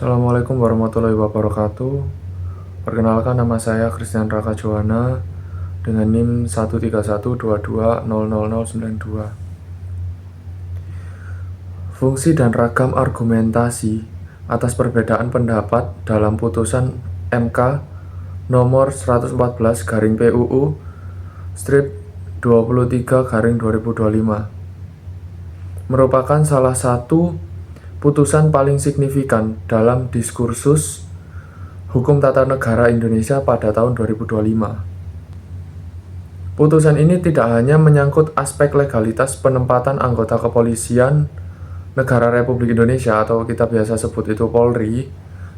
Assalamualaikum warahmatullahi wabarakatuh. Perkenalkan, nama saya Christian Raka Joana dengan NIM 13122000092. Fungsi dan ragam argumentasi atas perbedaan pendapat dalam putusan MK nomor 114/PUU strip 23/2025 merupakan salah satu putusan paling signifikan dalam diskursus hukum tata negara Indonesia pada tahun 2025. Putusan ini tidak hanya menyangkut aspek legalitas penempatan anggota kepolisian Negara Republik Indonesia atau kita biasa sebut itu Polri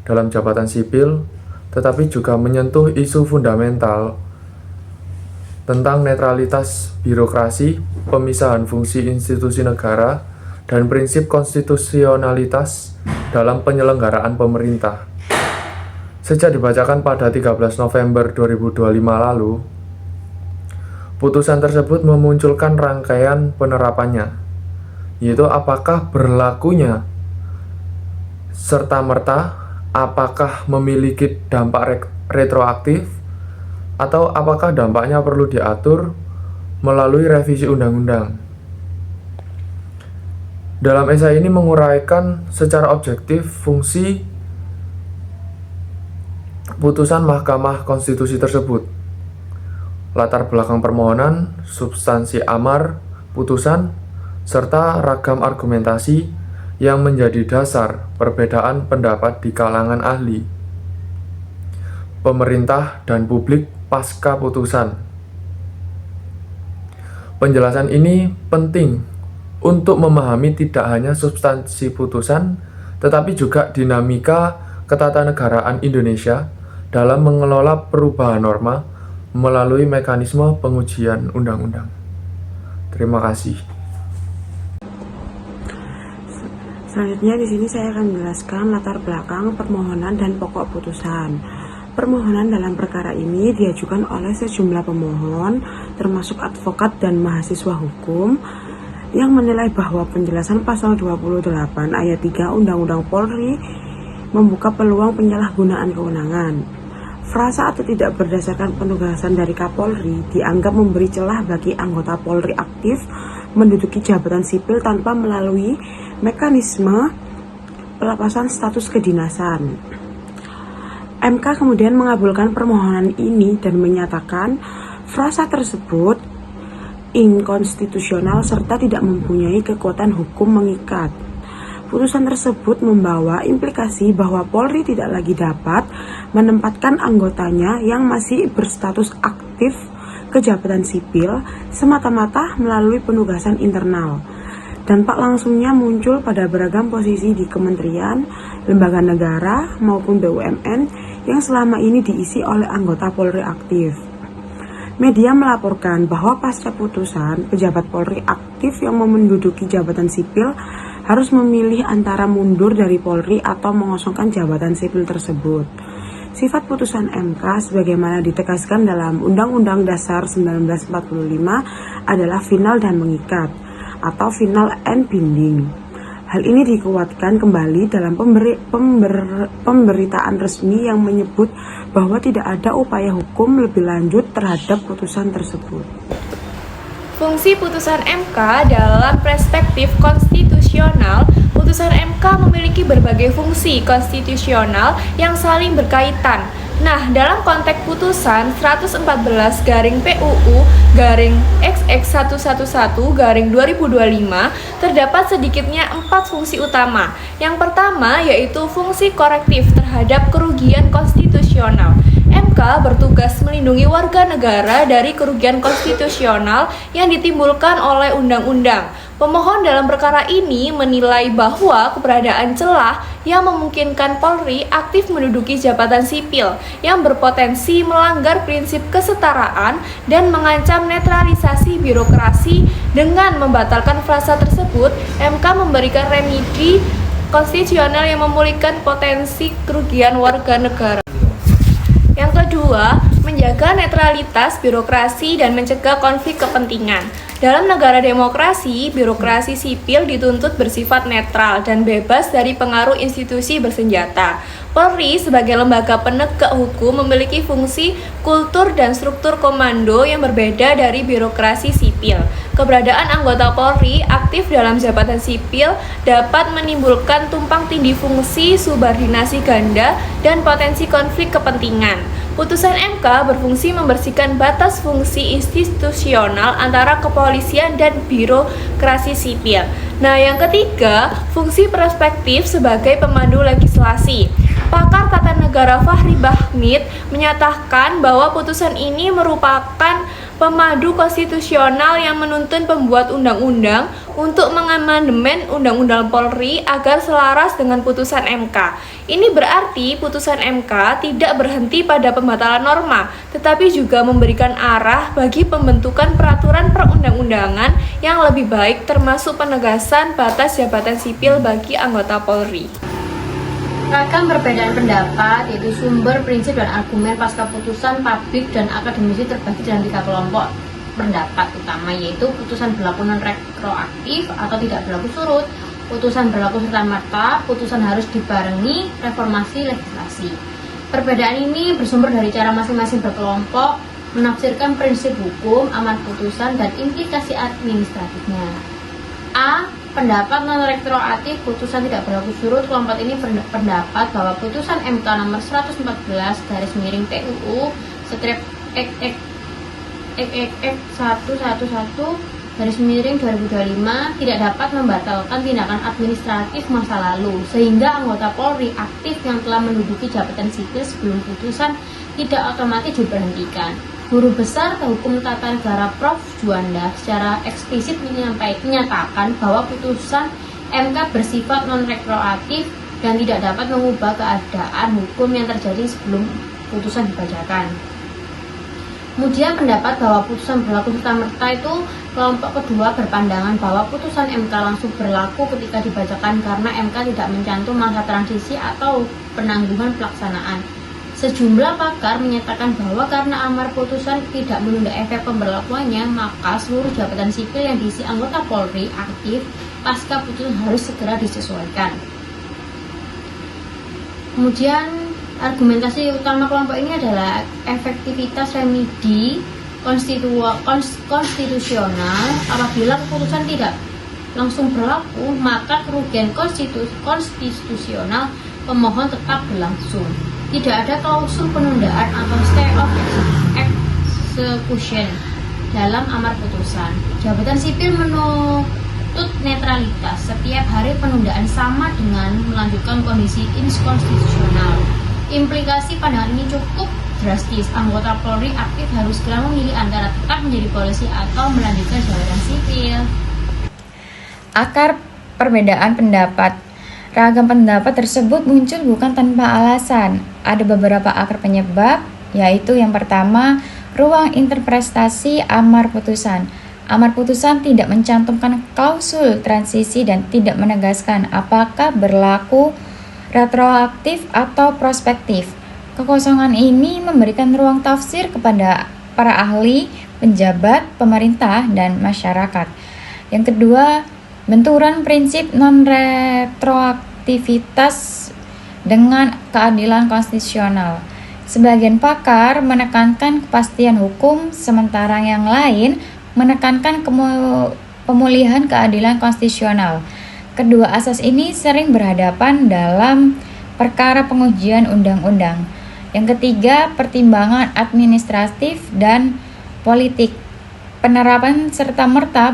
dalam jabatan sipil, tetapi juga menyentuh isu fundamental tentang netralitas birokrasi, pemisahan fungsi institusi negara, dan prinsip konstitusionalitas dalam penyelenggaraan pemerintah. Sejak dibacakan pada 13 November 2025 lalu, putusan tersebut memunculkan rangkaian penerapannya, yaitu apakah berlakunya serta-merta, apakah memiliki dampak retroaktif, atau apakah dampaknya perlu diatur melalui revisi undang-undang. Dalam esai ini menguraikan secara objektif fungsi putusan Mahkamah Konstitusi tersebut, latar belakang permohonan, substansi amar putusan, serta ragam argumentasi yang menjadi dasar perbedaan pendapat di kalangan ahli, pemerintah, dan publik pasca putusan. Penjelasan ini penting untuk memahami tidak hanya substansi putusan, tetapi juga dinamika ketatanegaraan Indonesia dalam mengelola perubahan norma melalui mekanisme pengujian undang-undang. Terima kasih. Selanjutnya di sini saya akan menjelaskan latar belakang permohonan dan pokok putusan. Permohonan dalam perkara ini diajukan oleh sejumlah pemohon, termasuk advokat dan mahasiswa hukum, yang menilai bahwa penjelasan pasal 28 ayat 3 Undang-Undang Polri membuka peluang penyalahgunaan kewenangan. Frasa atau tidak berdasarkan penugasan dari Kapolri dianggap memberi celah bagi anggota Polri aktif menduduki jabatan sipil tanpa melalui mekanisme pelepasan status kedinasan. MK kemudian mengabulkan permohonan ini dan menyatakan frasa tersebut inkonstitusional serta tidak mempunyai kekuatan hukum mengikat. Putusan tersebut membawa implikasi bahwa Polri tidak lagi dapat menempatkan anggotanya yang masih berstatus aktif ke jabatan sipil semata-mata melalui penugasan internal. Dampak langsungnya muncul pada beragam posisi di kementerian, lembaga negara, maupun BUMN yang selama ini diisi oleh anggota Polri aktif. Media melaporkan bahwa pasca putusan, pejabat Polri aktif yang menduduki jabatan sipil harus memilih antara mundur dari Polri atau mengosongkan jabatan sipil tersebut. Sifat putusan MK sebagaimana ditegaskan dalam Undang-Undang Dasar 1945 adalah final dan mengikat atau final and binding. Hal ini dikuatkan kembali dalam pemberitaan resmi yang menyebut bahwa tidak ada upaya hukum lebih lanjut terhadap putusan tersebut. Fungsi putusan MK dalam perspektif konstitusional, putusan MK memiliki berbagai fungsi konstitusional yang saling berkaitan. Nah, dalam konteks putusan 114/XX111/2025 terdapat sedikitnya 4 fungsi utama. Yang pertama yaitu fungsi korektif terhadap kerugian konstitusional. MK bertugas melindungi warga negara dari kerugian konstitusional yang ditimbulkan oleh undang-undang. Pemohon dalam perkara ini menilai bahwa keberadaan celah yang memungkinkan Polri aktif menduduki jabatan sipil yang berpotensi melanggar prinsip kesetaraan dan mengancam netralisasi birokrasi. Dengan membatalkan frasa tersebut, MK memberikan remedi konstitusional yang memulihkan potensi kerugian warga negara. Yang kedua, menjaga netralitas birokrasi dan mencegah konflik kepentingan. Dalam negara demokrasi, birokrasi sipil dituntut bersifat netral dan bebas dari pengaruh institusi bersenjata. Polri sebagai lembaga penegak hukum memiliki fungsi, kultur, dan struktur komando yang berbeda dari birokrasi sipil. Keberadaan anggota Polri aktif dalam jabatan sipil dapat menimbulkan tumpang tindih fungsi, subordinasi ganda, dan potensi konflik kepentingan. Putusan MK berfungsi membersihkan batas fungsi institusional antara kepolisian dan birokrasi sipil. Nah, yang ketiga, fungsi prospektif sebagai pemandu legislasi. Pakar tata negara Fahri Bahmid menyatakan bahwa putusan ini merupakan pemandu konstitusional yang menuntun pembuat undang-undang untuk mengamandemen Undang-Undang Polri agar selaras dengan putusan MK. Ini berarti putusan MK tidak berhenti pada pembatalan norma, tetapi juga memberikan arah bagi pembentukan peraturan perundang-undangan yang lebih baik, termasuk penegasan batas jabatan sipil bagi anggota Polri. Ragam perbedaan pendapat, yaitu sumber, prinsip, dan argumen pasca putusan publik dan akademisi terbagi dalam 3 kelompok pendapat utama, yaitu putusan berlaku non-retroaktif atau tidak berlaku surut, putusan berlaku serta-merta, putusan harus dibarengi reformasi legislasi. Perbedaan ini bersumber dari cara masing-masing berkelompok menafsirkan prinsip hukum, amar putusan, dan implikasi administratifnya. A. Pendapat non-retroaktif, putusan tidak berlaku surut. Kelompok ini berpendapat bahwa putusan MK nomor 114/TUU strip -111/2025 tidak dapat membatalkan tindakan administratif masa lalu, sehingga anggota Polri aktif yang telah menduduki jabatan sipil sebelum putusan tidak otomatis diberhentikan. Guru Besar Hukum Tata Negara Prof. Juanda secara eksplisit menyatakan bahwa putusan MK bersifat non-retroaktif dan tidak dapat mengubah keadaan hukum yang terjadi sebelum putusan dibacakan. Kemudian pendapat bahwa putusan berlaku serta-merta itu, kelompok kedua berpandangan bahwa putusan MK langsung berlaku ketika dibacakan karena MK tidak mencantum masa transisi atau penangguhan pelaksanaan. Sejumlah pakar menyatakan bahwa karena amar putusan tidak menunda efek pemberlakuannya, maka seluruh jabatan sipil yang diisi anggota Polri aktif pasca putusan harus segera disesuaikan. Kemudian argumentasi utama kelompok ini adalah efektivitas remedi konstitusional. Apabila keputusan tidak langsung berlaku, maka kerugian konstitusional pemohon tetap berlangsung. Tidak ada klausul penundaan atau stay of execution dalam amar putusan. Jabatan sipil menuntut netralitas. Setiap hari penundaan sama dengan melanjutkan kondisi inkonstitusional. Implikasi pandangan ini cukup drastis. Anggota Polri aktif harus segera memilih antara tetap menjadi polisi atau melanjutkan jabatan sipil. Akar perbedaan pendapat. Ragam pendapat tersebut muncul bukan tanpa alasan. Ada beberapa akar penyebab, yaitu yang pertama, ruang interpretasi amar putusan. Amar putusan tidak mencantumkan klausul transisi dan tidak menegaskan apakah berlaku retroaktif atau prospektif. Kekosongan ini memberikan ruang tafsir kepada para ahli, pejabat, pemerintah, dan masyarakat. Yang kedua, benturan prinsip non-retroaktivitas dengan keadilan konstitusional. Sebagian pakar menekankan kepastian hukum, sementara yang lain menekankan pemulihan keadilan konstitusional. Kedua asas ini sering berhadapan dalam perkara pengujian undang-undang. Yang ketiga, pertimbangan administratif dan politik. Penerapan serta-merta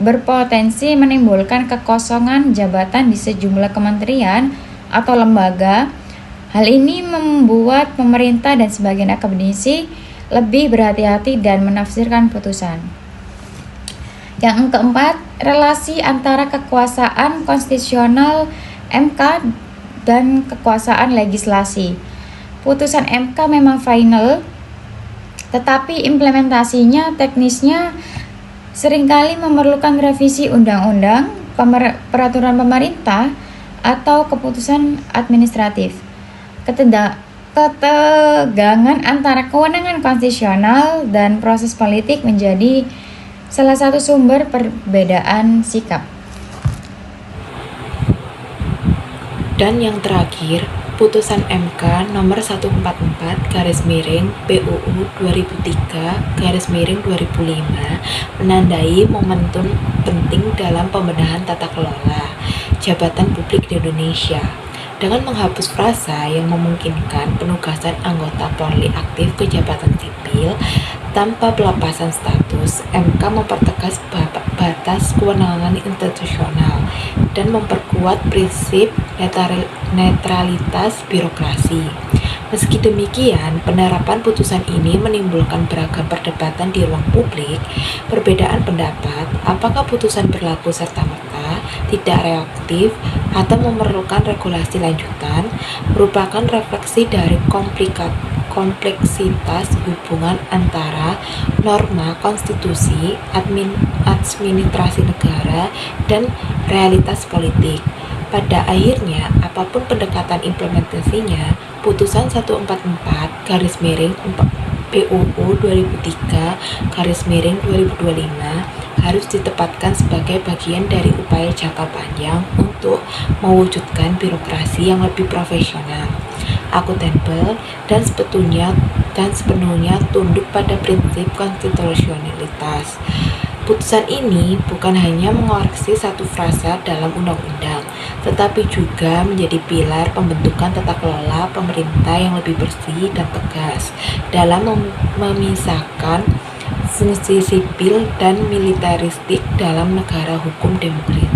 berpotensi menimbulkan kekosongan jabatan di sejumlah kementerian atau lembaga. Hal ini membuat pemerintah dan sebagian akademisi lebih berhati-hati dan menafsirkan putusan. Yang keempat, relasi antara kekuasaan konstitusional MK dan kekuasaan legislasi. Putusan MK memang final, tetapi implementasinya, teknisnya seringkali memerlukan revisi undang-undang, peraturan pemerintah, atau keputusan administratif. Ketegangan antara kewenangan konstitusional dan proses politik menjadi salah satu sumber perbedaan sikap. Dan yang terakhir, putusan MK nomor 144/PUU 2003/2005 menandai momentum penting dalam pembenahan tata kelola jabatan publik di Indonesia. Dengan menghapus frasa yang memungkinkan penugasan anggota Polri aktif ke jabatan sipil tanpa pelepasan status, MK mempertegas batas kewenangan institusional dan memperkuat prinsip netralitas birokrasi. Meski demikian, penerapan putusan ini menimbulkan beragam perdebatan di ruang publik. Perbedaan pendapat, apakah putusan berlaku serta-merta, tidak reaktif, atau memerlukan regulasi lanjutan, merupakan refleksi dari kompleksitas hubungan antara norma konstitusi, administrasi negara, dan realitas politik. Pada akhirnya, apapun pendekatan implementasinya, putusan 144/PUU 2003/2025 harus ditempatkan sebagai bagian dari upaya jangka panjang untuk mewujudkan birokrasi yang lebih profesional, akuntabel, dan sepenuhnya tunduk pada prinsip konstitusionalitas. Putusan ini bukan hanya mengoreksi satu frasa dalam undang-undang, tetapi juga menjadi pilar pembentukan tata kelola pemerintah yang lebih bersih dan tegas dalam memisahkan fungsi sipil dan militeristik dalam negara hukum demokratis.